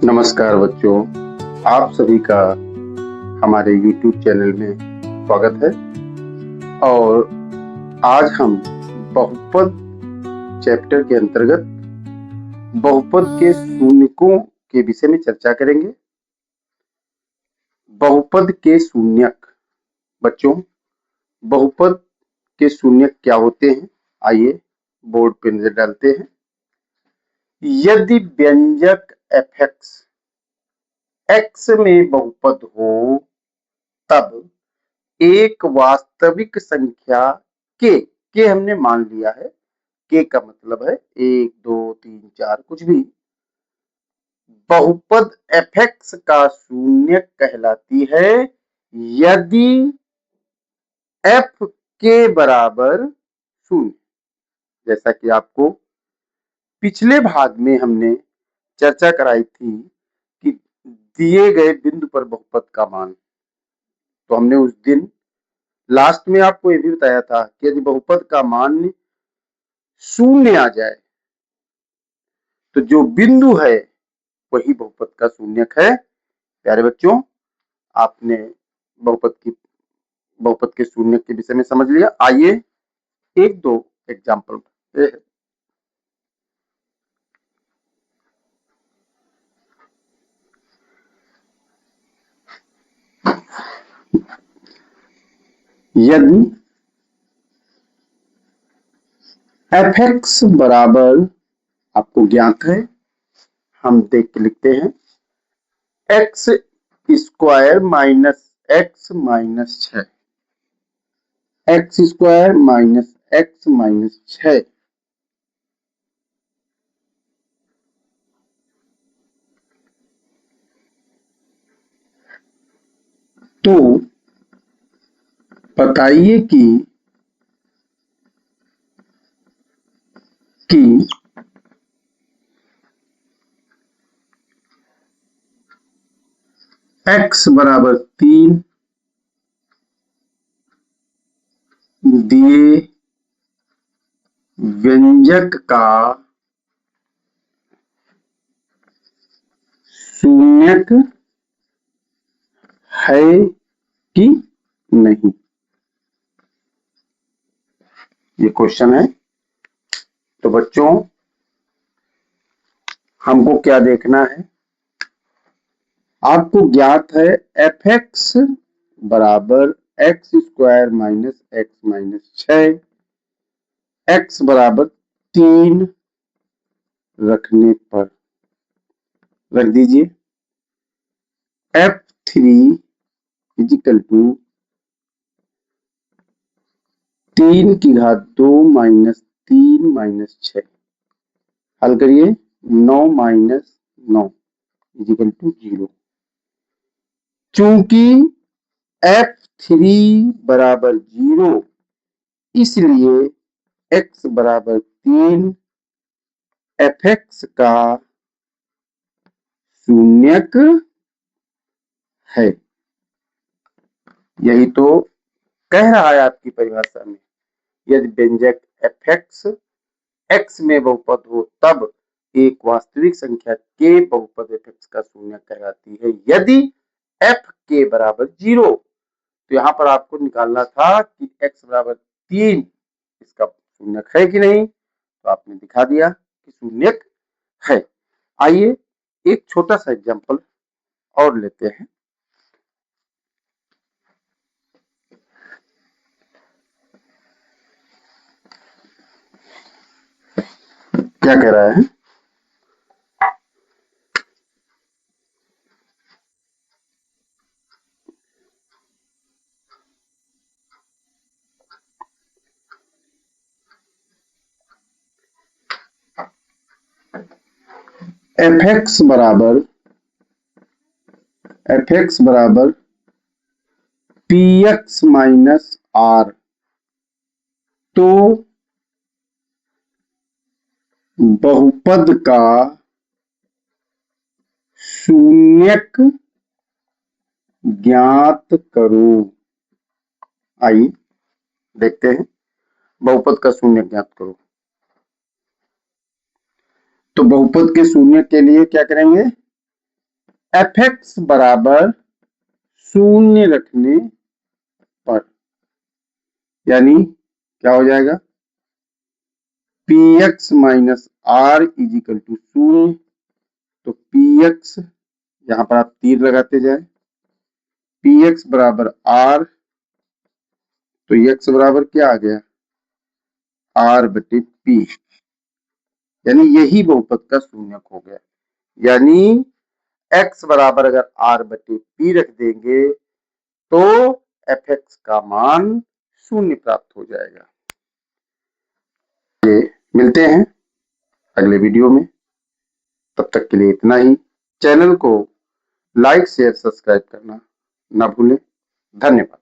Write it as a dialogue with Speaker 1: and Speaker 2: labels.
Speaker 1: नमस्कार बच्चों, आप सभी का हमारे YouTube चैनल में स्वागत है। और आज हम बहुपद चैप्टर के अंतर्गत बहुपद के शून्यकों के विषय में चर्चा करेंगे। बहुपद के शून्यक। बच्चों, बहुपद के शून्यक क्या होते हैं? आइए बोर्ड पे नजर डालते हैं। यदि व्यंजक x में बहुपद हो तब एक वास्तविक संख्या के हमने मान लिया है। के का मतलब है 1, 2, 3, 4 कुछ भी। बहुपद fx का शून्य कहलाती है यदि f के बराबर शून्य। जैसा कि आपको पिछले भाग में हमने चर्चा कराई थी कि दिए गए बिंदु पर बहुपद का मान, तो हमने उस दिन लास्ट में आपको यह भी बताया था कि यदि बहुपद का मान शून्य आ जाए तो जो बिंदु है वही बहुपद का शून्यक है। प्यारे बच्चों, आपने बहुपद के शून्यक के विषय में समझ लिया। आइए एक दो एग्जाम्पल। यदि fx बराबर आपको ज्ञात है, हम देख के लिखते हैं x square minus x minus 6, x square minus x minus 6 तो बताइए कि x बराबर 3 दिए व्यंजक का शून्यक है कि नहीं। ये क्वेश्चन है। तो बच्चों, हमको क्या देखना है? आपको ज्ञात है fx बराबर x square minus x minus 6, x बराबर 3 रखने पर रख दीजिए f3 इजिकल टू 3 की घात 2 माइनस 3 माइनस 6। हल करिए 9 माइनस 9 इजिकल टू 0। चूंकि f3 बराबर 0 इसलिए x बराबर 3 fx का शून्यक है। यही तो कह रहा है आपकी परिभाषा में। यदि व्यंजक fx x में बहुपद हो तब एक वास्तविक संख्या के बहुपद fx का शून्यक कहलाती है यदि f के बराबर 0। तो यहाँ पर आपको निकालना था कि x बराबर 3 इसका शून्यक है कि नहीं, तो आपने दिखा दिया कि शून्यक है। आइए एक छोटा सा एग्जांपल और लेते हैं। क्या कह रहा है? fx बराबर px माइनस r। तो बहुपद का शून्यक ज्ञात करो। आइए देखते हैं, बहुपद का शून्यक ज्ञात करो। तो बहुपद के शून्यक के लिए क्या करेंगे? एफ एक्स बराबर शून्य रखने पर, यानी क्या हो जाएगा, P X minus R is equal to शून्य। तो पी एक्स, यहां पर आप तीर लगाते जाए, पी एक्स बराबर आर, तो एक्स बराबर क्या आ गया, आर बटे पी, यानी यही बहुपद का शून्यक हो गया। यानी x बराबर अगर आर बटे पी रख देंगे तो एफ एक्स का मान शून्य प्राप्त हो जाएगा। ये मिलते हैं अगले वीडियो में, तब तक के लिए इतना ही। चैनल को लाइक शेयर सब्सक्राइब करना ना भूलें। धन्यवाद।